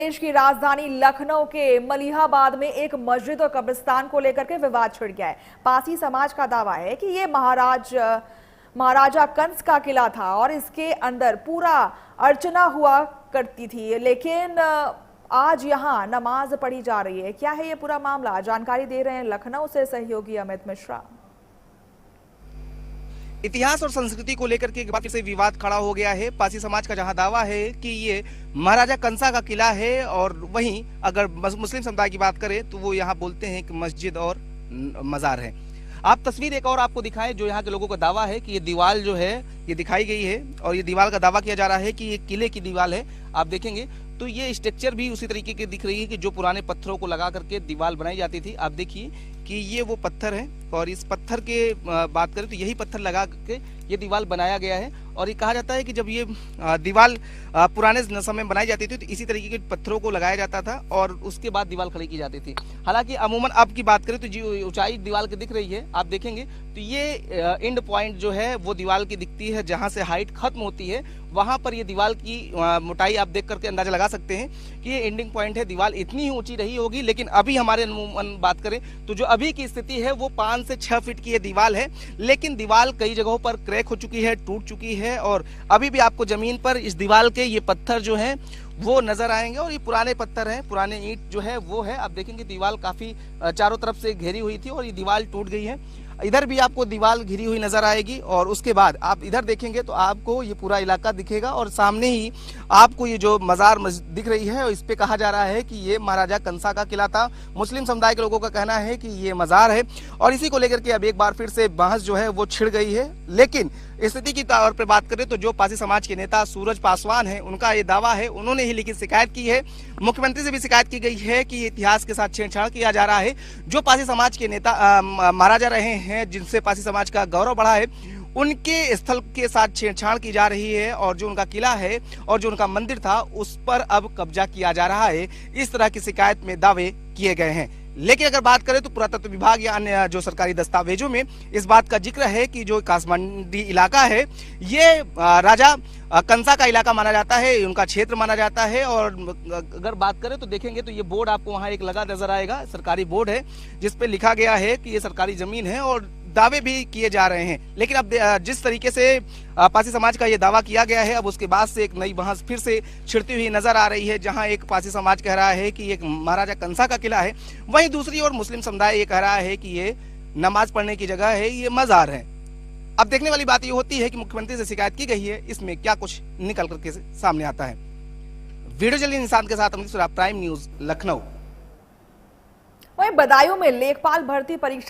देश की राजधानी लखनऊ के मलिहाबाद में एक मस्जिद और कब्रिस्तान को लेकर के विवाद छिड़ गया है। पासी समाज का दावा है कि ये महाराजा कंस का किला था और इसके अंदर पूरा अर्चना हुआ करती थी, लेकिन आज यहाँ नमाज पढ़ी जा रही है। क्या है ये पूरा मामला, जानकारी दे रहे हैं लखनऊ से सहयोगी अमित मिश्रा। इतिहास और संस्कृति को लेकर के एक बार फिर से विवाद खड़ा हो गया है। पासी समाज का जहां दावा है कि ये महाराजा कंसा का किला है, और वहीं अगर मुस्लिम समुदाय की बात करें तो वो यहाँ बोलते हैं कि मस्जिद और मजार है। आप तस्वीर एक और आपको दिखाएं जो यहाँ के लोगों का दावा है कि ये दीवार जो है ये दिखाई गई है, और ये दीवार का दावा किया जा रहा है कि ये किले की दीवार है। आप देखेंगे तो ये स्ट्रक्चर भी उसी तरीके की दिख रही है कि जो पुराने पत्थरों को लगा करके दीवार बनाई जाती थी। आप देखिए कि ये वो पत्थर है, और इस पत्थर के बात करें तो यही पत्थर लगा के ये दीवार बनाया गया है। और ये कहा जाता है कि जब ये दीवार पुराने समय में बनाई जाती थी तो इसी तरीके के पत्थरों को लगाया जाता था और उसके बाद दीवार खड़ी की जाती थी। हालांकि अमूमन अब की बात करें तो जो ऊंचाई दीवार की दिख रही है, आप देखेंगे तो ये एंड पॉइंट जो है वो दीवार की दिखती है, जहां से हाइट खत्म होती है वहां पर ये दीवार की मोटाई आप देख करके अंदाजा लगा सकते हैं कि ये एंडिंग पॉइंट है। दीवार इतनी ही ऊंची रही होगी, लेकिन अभी हमारे अनुमान बात करें तो जो अभी की स्थिति है वो 5 से 6 फीट की ये दीवार है, लेकिन दीवार कई जगहों पर क्रैक हो चुकी है, टूट चुकी है, और अभी भी आपको जमीन पर इस दीवार के ये पत्थर जो है वो नजर आएंगे। और ये पुराने पत्थर हैं, पुराने ईंट जो है वो है। आप देखेंगे दीवार काफी चारों तरफ से घेरी हुई थी और ये दीवार टूट गई है। इधर भी आपको दीवार घिरी हुई नजर आएगी, और उसके बाद आप इधर देखेंगे तो आपको ये पूरा इलाका दिखेगा, और सामने ही आपको ये जो मजार दिख रही है इस पे कहा जा रहा है कि ये महाराजा कंसा का किला था। मुस्लिम समुदाय के लोगों का कहना है कि ये मजार है, और इसी को लेकर के अब एक बार फिर से बहस जो है वो छिड़ गई है। लेकिन स्थिति की तौर पर बात करें तो जो पासी समाज के नेता सूरज पासवान है उनका ये दावा है, उन्होंने ही लिखित शिकायत की है, मुख्यमंत्री से भी शिकायत की गई है कि इतिहास के साथ छेड़छाड़ किया जा रहा है। जो पासी समाज के नेता महाराजा रहे हैं, जिनसे पासी समाज का गौरव बढ़ा है, उनके स्थल के साथ छेड़छाड़ की जा रही है, और जो उनका किला है और जो उनका मंदिर था उस पर अब कब्जा किया जा रहा है। इस तरह की शिकायत में दावे किए गए हैं। लेकिन अगर बात करें तो पुरातत्व विभाग या अन्य जो सरकारी दस्तावेजों में इस बात का जिक्र है कि जो कासमंडी इलाका है ये राजा कंसा का इलाका माना जाता है, उनका क्षेत्र माना जाता है। और अगर बात करें तो देखेंगे तो ये बोर्ड आपको वहां एक लगा नजर आएगा, सरकारी बोर्ड है जिसपे लिखा गया है कि ये सरकारी जमीन है, और दावे भी किए जा रहे हैं। लेकिन अब जिस तरीके से पासी समाज का ये दावा किया गया है, अब उसके बाद से एक नई बहस फिर से छिड़ती हुई नजर आ रही है, जहां एक पासी समाज कह रहा है कि ये महाराजा कंसा का किला है, वहीं दूसरी ओर मुस्लिम समुदाय ये कह रहा है कि ये नमाज पढ़ने की जगह है, ये मजार है। अब देखने वाली बात ये होती है कि मुख्यमंत्री से शिकायत की गई है, इसमें क्या कुछ निकल करके सामने आता है। वीडियो जर्नलिस्ट निशांत के साथ अमित मिश्रा, प्राइम न्यूज, लखनऊ। वहीं बदायूं में लेखपाल भर्ती परीक्षा